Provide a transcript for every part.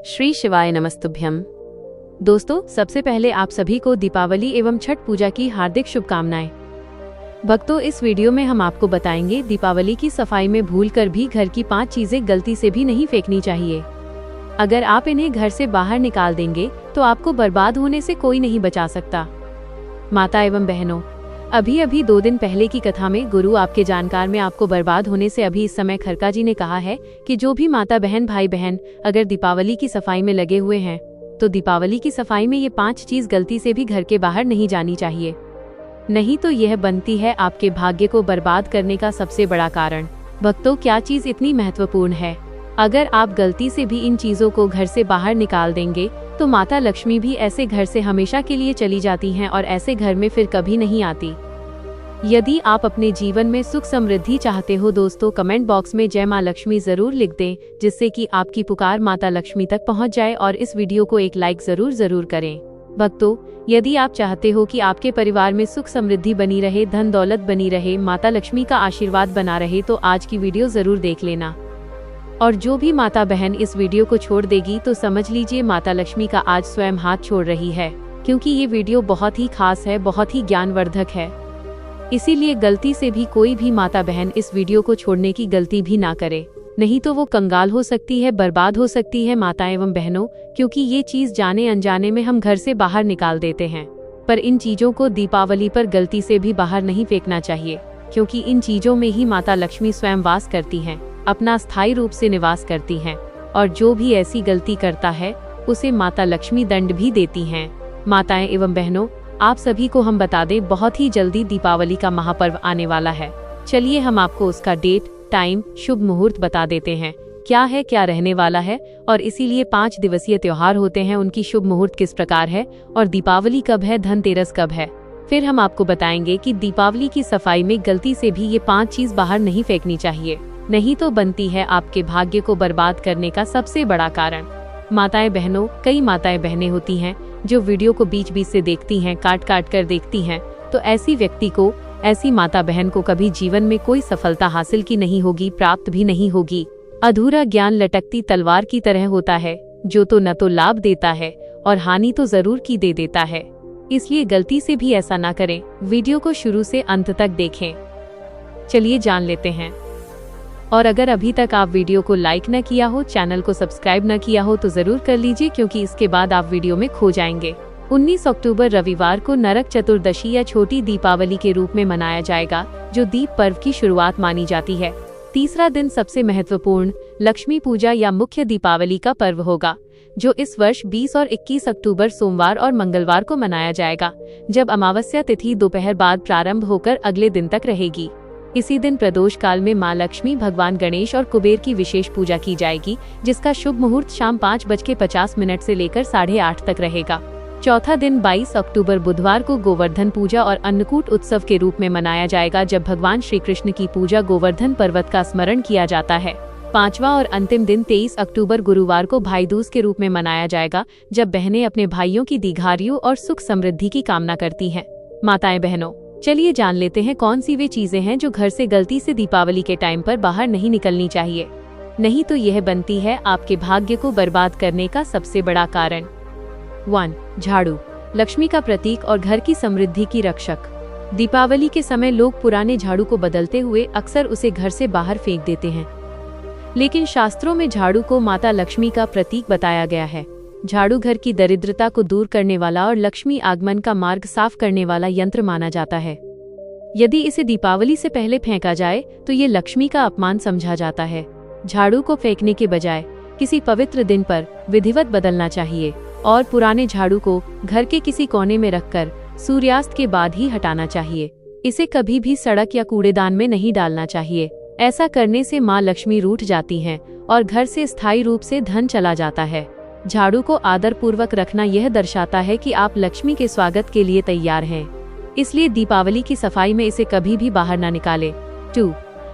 श्री शिवाय नमस्तुभ्यम। दोस्तों, सबसे पहले आप सभी को दीपावली एवं छठ पूजा की हार्दिक शुभकामनाएं। भक्तों, इस वीडियो में हम आपको बताएंगे दीपावली की सफाई में भूलकर भी घर की 5 चीजें गलती से भी नहीं फेंकनी चाहिए। अगर आप इन्हें घर से बाहर निकाल देंगे तो आपको बर्बाद होने से कोई नहीं बचा सकता। माता एवं बहनों, अभी 2 दिन पहले की कथा में गुरु आपके जानकार में आपको बर्बाद होने से अभी इस समय खरका जी ने कहा है कि जो भी माता बहन भाई बहन अगर दीपावली की सफाई में लगे हुए हैं तो दीपावली की सफाई में ये 5 चीज गलती से भी घर के बाहर नहीं जानी चाहिए, नहीं तो यह बनती है आपके भाग्य को बर्बाद करने का सबसे बड़ा कारण। भक्तों, क्या चीज इतनी महत्वपूर्ण है? अगर आप गलती से भी इन चीजों को घर से बाहर निकाल देंगे तो माता लक्ष्मी भी ऐसे घर से हमेशा के लिए चली जाती हैं और ऐसे घर में फिर कभी नहीं आती। यदि आप अपने जीवन में सुख समृद्धि चाहते हो दोस्तों, कमेंट बॉक्स में जय मां लक्ष्मी जरूर लिख दें, जिससे कि आपकी पुकार माता लक्ष्मी तक पहुंच जाए, और इस वीडियो को एक लाइक जरूर करें। भक्तों, यदि आप चाहते हो कि आपके परिवार में सुख समृद्धि बनी रहे, धन दौलत बनी रहे, माता लक्ष्मी का आशीर्वाद बना रहे, तो आज की वीडियो जरूर देख लेना। और जो भी माता बहन इस वीडियो को छोड़ देगी तो समझ लीजिए माता लक्ष्मी का आज स्वयं हाथ छोड़ रही है, क्योंकि ये वीडियो बहुत ही खास है, बहुत ही ज्ञानवर्धक है। इसीलिए गलती से भी कोई भी माता बहन इस वीडियो को छोड़ने की गलती भी ना करे, नहीं तो वो कंगाल हो सकती है, बर्बाद हो सकती है माता एवं बहनों, क्योंकि ये चीज जाने अनजाने में हम घर से बाहर निकाल देते हैं। पर इन चीजों को दीपावली पर गलती से भी बाहर नहीं फेंकना चाहिए, क्योंकि इन चीजों में ही माता लक्ष्मी स्वयं वास करती हैं, अपना स्थायी रूप से निवास करती हैं, और जो भी ऐसी गलती करता है उसे माता लक्ष्मी दंड भी देती हैं। माताएं एवं बहनों, आप सभी को हम बता दें, बहुत ही जल्दी दीपावली का महापर्व आने वाला है। चलिए हम आपको उसका डेट, टाइम, शुभ मुहूर्त बता देते हैं, क्या है, क्या रहने वाला है, और इसीलिए 5 दिवसीय त्योहार होते हैं, उनकी शुभ मुहूर्त किस प्रकार है, और दीपावली कब है, धनतेरस कब है। फिर हम आपको बताएंगे कि दीपावली की सफाई में गलती से भी ये 5 चीज बाहर नहीं फेंकनी चाहिए, नहीं तो बनती है आपके भाग्य को बर्बाद करने का सबसे बड़ा कारण। माताएं बहनों, कई माताएं बहनें होती हैं जो वीडियो को बीच से देखती हैं, काट कर देखती हैं, तो ऐसी व्यक्ति को, ऐसी माता बहन को कभी जीवन में कोई सफलता हासिल की नहीं होगी, प्राप्त भी नहीं होगी। अधूरा ज्ञान लटकती तलवार की तरह होता है, जो तो न तो लाभ देता है और हानि तो जरूर की दे देता है। इसलिए गलती से भी ऐसा ना करें, वीडियो को शुरू से अंत तक देखें। चलिए जान लेते हैं। और अगर अभी तक आप वीडियो को लाइक न किया हो, चैनल को सब्सक्राइब न किया हो तो जरूर कर लीजिए, क्योंकि इसके बाद आप वीडियो में खो जाएंगे। 19 अक्टूबर रविवार को नरक चतुर्दशी या छोटी दीपावली के रूप में मनाया जाएगा, जो दीप पर्व की शुरुआत मानी जाती है। तीसरा दिन सबसे महत्वपूर्ण लक्ष्मी पूजा या मुख्य दीपावली का पर्व होगा, जो इस वर्ष 20 और 21 अक्टूबर सोमवार और मंगलवार को मनाया जाएगा, जब अमावस्या तिथि दोपहर बाद प्रारंभ होकर अगले दिन तक रहेगी। इसी दिन प्रदोष काल में मां लक्ष्मी, भगवान गणेश और कुबेर की विशेष पूजा की जाएगी, जिसका शुभ मुहूर्त शाम 5:50 से लेकर 8:30 तक रहेगा। चौथा दिन 22 अक्टूबर बुधवार को गोवर्धन पूजा और अन्नकूट उत्सव के रूप में मनाया जाएगा, जब भगवान श्री कृष्ण की पूजा गोवर्धन पर्वत का स्मरण किया जाता है। पांचवा और अंतिम दिन 23 अक्टूबर गुरुवार को भाई दूज के रूप में मनाया जाएगा, जब बहनें अपने भाइयों की दीर्घायु और सुख समृद्धि की कामना करती हैं। माताएं बहनों, चलिए जान लेते हैं कौन सी वे चीजें हैं जो घर से गलती से दीपावली के टाइम पर बाहर नहीं निकलनी चाहिए, नहीं तो यह बनती है आपके भाग्य को बर्बाद करने का सबसे बड़ा कारण। 1. झाड़ू, लक्ष्मी का प्रतीक और घर की समृद्धि की रक्षक। दीपावली के समय लोग पुराने झाड़ू को बदलते हुए अक्सर उसे घर से बाहर फेंक देते हैं, लेकिन शास्त्रों में झाड़ू को माता लक्ष्मी का प्रतीक बताया गया है। झाड़ू घर की दरिद्रता को दूर करने वाला और लक्ष्मी आगमन का मार्ग साफ करने वाला यंत्र माना जाता है। यदि इसे दीपावली से पहले फेंका जाए तो ये लक्ष्मी का अपमान समझा जाता है। झाड़ू को फेंकने के बजाय किसी पवित्र दिन पर विधिवत बदलना चाहिए और पुराने झाड़ू को घर के किसी कोने में रखकर सूर्यास्त के बाद ही हटाना चाहिए। इसे कभी भी सड़क या कूड़ेदान में नहीं डालना चाहिए। ऐसा करने से माँ लक्ष्मी रूठ जाती हैं और घर से स्थायी रूप से धन चला जाता है। झाड़ू को आदर पूर्वक रखना यह दर्शाता है कि आप लक्ष्मी के स्वागत के लिए तैयार हैं। इसलिए दीपावली की सफाई में इसे कभी भी बाहर ना निकालें। 2.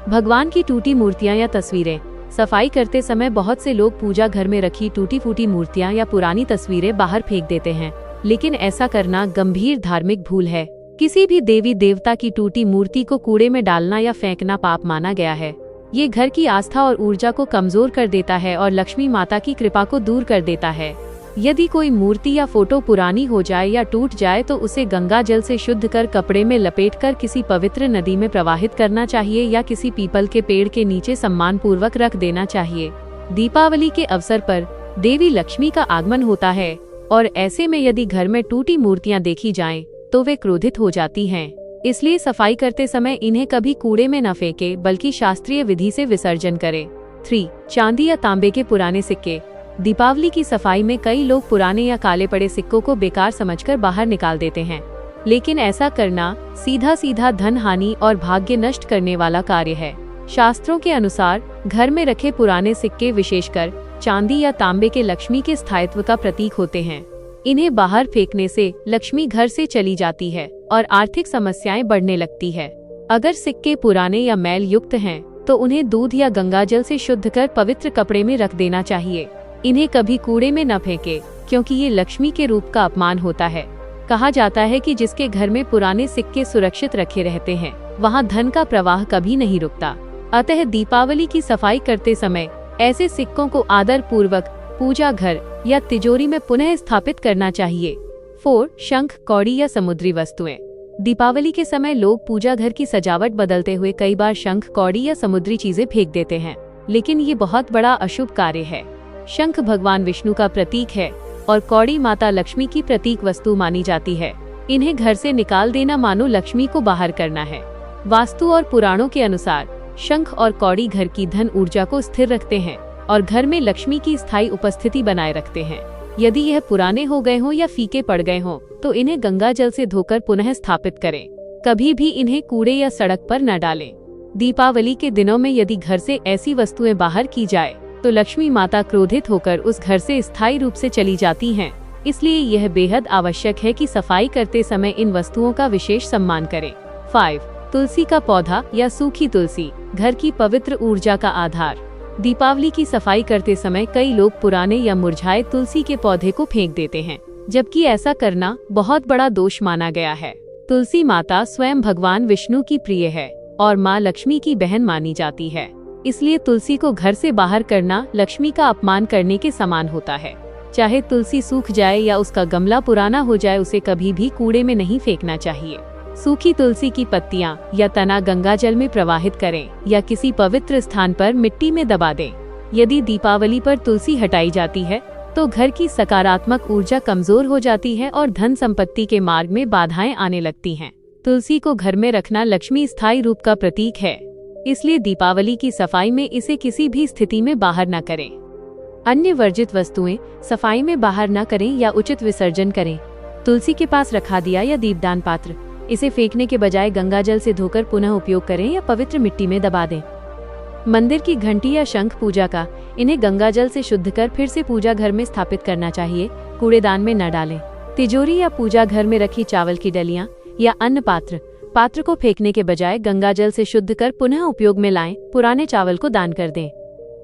भगवान की टूटी मूर्तियां या तस्वीरें। सफाई करते समय बहुत से लोग पूजा घर में रखी टूटी फूटी मूर्तियां या पुरानी तस्वीरें बाहर फेंक देते हैं, लेकिन ऐसा करना गंभीर धार्मिक भूल है। किसी भी देवी देवता की टूटी मूर्ति को कूड़े में डालना या फेंकना पाप माना गया है। ये घर की आस्था और ऊर्जा को कमजोर कर देता है और लक्ष्मी माता की कृपा को दूर कर देता है। यदि कोई मूर्ति या फोटो पुरानी हो जाए या टूट जाए तो उसे गंगा जल से शुद्ध कर कपड़े में लपेटकर किसी पवित्र नदी में प्रवाहित करना चाहिए या किसी पीपल के पेड़ के नीचे सम्मान पूर्वक रख देना चाहिए। दीपावली के अवसर पर देवी लक्ष्मी का आगमन होता है और ऐसे में यदि घर में टूटी मूर्तियां देखी जाएं, तो वे क्रोधित हो जाती हैं। इसलिए सफाई करते समय इन्हें कभी कूड़े में न फेंके बल्कि शास्त्रीय विधि से विसर्जन करें। 3. चांदी या तांबे के पुराने सिक्के। दीपावली की सफाई में कई लोग पुराने या काले पड़े सिक्कों को बेकार समझकर बाहर निकाल देते हैं, लेकिन ऐसा करना सीधा सीधा धन हानि और भाग्य नष्ट करने वाला कार्य है। शास्त्रों के अनुसार घर में रखे पुराने सिक्के विशेषकर चांदी या तांबे के लक्ष्मी के स्थायित्व का प्रतीक होते हैं। इन्हें बाहर फेंकने से लक्ष्मी घर से चली जाती है और आर्थिक समस्याएं बढ़ने लगती है। अगर सिक्के पुराने या मैल युक्त हैं, तो उन्हें दूध या गंगा जल से शुद्ध कर पवित्र कपड़े में रख देना चाहिए। इन्हें कभी कूड़े में न फेंके, क्योंकि ये लक्ष्मी के रूप का अपमान होता है। कहा जाता है कि जिसके घर में पुराने सिक्के सुरक्षित रखे रहते हैं, वहाँ धन का प्रवाह कभी नहीं रुकता। अतः दीपावली की सफाई करते समय ऐसे सिक्कों को आदर पूर्वक पूजा घर या तिजोरी में पुनः स्थापित करना चाहिए। 4. शंख, कौड़ी या समुद्री वस्तुएं। दीपावली के समय लोग पूजा घर की सजावट बदलते हुए कई बार शंख, कौड़ी या समुद्री चीजें फेंक देते हैं, लेकिन ये बहुत बड़ा अशुभ कार्य है। शंख भगवान विष्णु का प्रतीक है और कौड़ी माता लक्ष्मी की प्रतीक वस्तु मानी जाती है। इन्हें घर से निकाल देना मानो लक्ष्मी को बाहर करना है। वास्तु और पुराणों के अनुसार शंख और कौड़ी घर की धन ऊर्जा को स्थिर रखते हैं और घर में लक्ष्मी की स्थायी उपस्थिति बनाए रखते हैं। यदि यह पुराने हो गए हों या फीके पड़ गए हों, तो इन्हें गंगा जल से धोकर पुनः स्थापित करें। कभी भी इन्हें कूड़े या सड़क पर न डालें। दीपावली के दिनों में यदि घर से ऐसी वस्तुएं बाहर की जाए, तो लक्ष्मी माता क्रोधित होकर उस घर से स्थायी रूप से चली जाती हैं। इसलिए यह बेहद आवश्यक है कि सफाई करते समय इन वस्तुओं का विशेष सम्मान करें। 5. तुलसी का पौधा या सूखी तुलसी, घर की पवित्र ऊर्जा का आधार। दीपावली की सफाई करते समय कई लोग पुराने या मुरझाए तुलसी के पौधे को फेंक देते हैं, जबकि ऐसा करना बहुत बड़ा दोष माना गया है। तुलसी माता स्वयं भगवान विष्णु की प्रिय है और माँ लक्ष्मी की बहन मानी जाती है। इसलिए तुलसी को घर से बाहर करना लक्ष्मी का अपमान करने के समान होता है। चाहे तुलसी सूख जाए या उसका गमला पुराना हो जाए, उसे कभी भी कूड़े में नहीं फेंकना चाहिए। सूखी तुलसी की पत्तियां या तना गंगा जल में प्रवाहित करें या किसी पवित्र स्थान पर मिट्टी में दबा दें। यदि दीपावली पर तुलसी हटाई जाती है, तो घर की सकारात्मक ऊर्जा कमजोर हो जाती है और धन संपत्ति के मार्ग में बाधाएं आने लगती हैं। तुलसी को घर में रखना लक्ष्मी स्थायी रूप का प्रतीक है, इसलिए दीपावली की सफाई में इसे किसी भी स्थिति में बाहर न करें। अन्य वर्जित वस्तुएं सफाई में बाहर न करें या उचित विसर्जन करें। तुलसी के पास रखा दिया या दीपदान पात्र, इसे फेंकने के बजाय गंगा जल से धोकर पुनः उपयोग करें या पवित्र मिट्टी में दबा दें। मंदिर की घंटी या शंख पूजा का, इन्हें गंगा जल से शुद्ध कर फिर से पूजा घर में स्थापित करना चाहिए, कूड़ेदान में न डालें। तिजोरी या पूजा घर में रखी चावल की डलियां या अन्य पात्र को फेंकने के बजाय गंगा जल से शुद्ध कर पुनः उपयोग में लाएं, पुराने चावल को दान कर दें।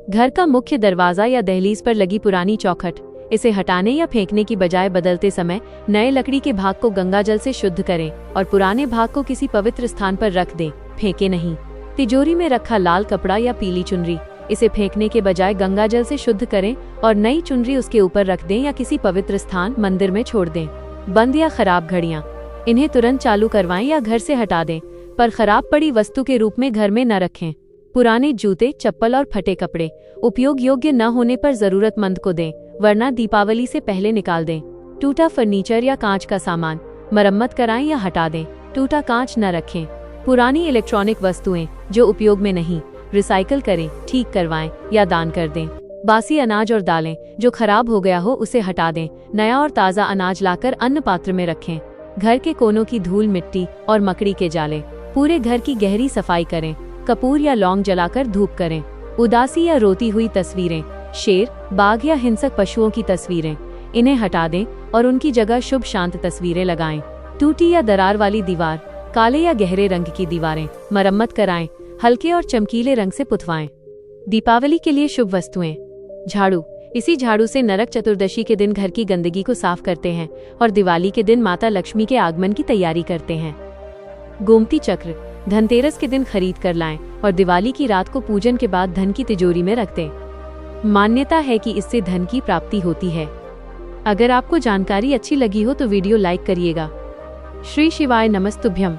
घर का मुख्य दरवाजा या दहलीज पर लगी पुरानी चौखट, इसे हटाने या फेंकने की बजाय बदलते समय नए लकड़ी के भाग को गंगा जल से शुद्ध करें और पुराने भाग को किसी पवित्र स्थान पर रख दें, फेंके नहीं। तिजोरी में रखा लाल कपड़ा या पीली चुनरी, इसे फेंकने के बजाय गंगा जल से शुद्ध करें और नई चुनरी उसके ऊपर रख दें या किसी पवित्र स्थान मंदिर में छोड़ दें। बंद या खराब घड़ियां, इन्हें तुरंत चालू करवाएं या घर से हटा दें, पर खराब पड़ी वस्तु के रूप में घर में न रखें। पुराने जूते, चप्पल और फटे कपड़े उपयोग योग्य न होने पर जरूरतमंद को दें, वरना दीपावली से पहले निकाल दें। टूटा फर्नीचर या कांच का सामान मरम्मत कराएं या हटा दें, टूटा कांच न रखें। पुरानी इलेक्ट्रॉनिक वस्तुएं जो उपयोग में नहीं, रिसाइकल करें, ठीक करवाएं या दान कर दें। बासी अनाज और दालें जो खराब हो गया हो उसे हटा दें, नया और ताज़ा अनाज लाकर अन्न पात्र में रखें। घर के कोनों की धूल, मिट्टी और मकड़ी के जाले, पूरे घर की गहरी सफाई करें। कपूर या लौंग जलाकर धूप करें। उदासी या रोती हुई तस्वीरें, शेर, बाघ या हिंसक पशुओं की तस्वीरें, इन्हें हटा दें और उनकी जगह शुभ शांत तस्वीरें लगाएं। टूटी या दरार वाली दीवार, काले या गहरे रंग की दीवारें मरम्मत कराएं, हल्के और चमकीले रंग से पुतवाएं। दीपावली के लिए शुभ वस्तुएं। झाड़ू, इसी झाड़ू से नरक चतुर्दशी के दिन घर की गंदगी को साफ करते हैं और दिवाली के दिन माता लक्ष्मी के आगमन की तैयारी करते हैं। गोमती चक्र, धनतेरस के दिन खरीद कर लाएं और दिवाली की रात को पूजन के बाद धन की तिजोरी में रख दें। मान्यता है कि इससे धन की प्राप्ति होती है। अगर आपको जानकारी अच्छी लगी हो तो वीडियो लाइक करिएगा। श्री शिवाय नमस्तुभ्यम।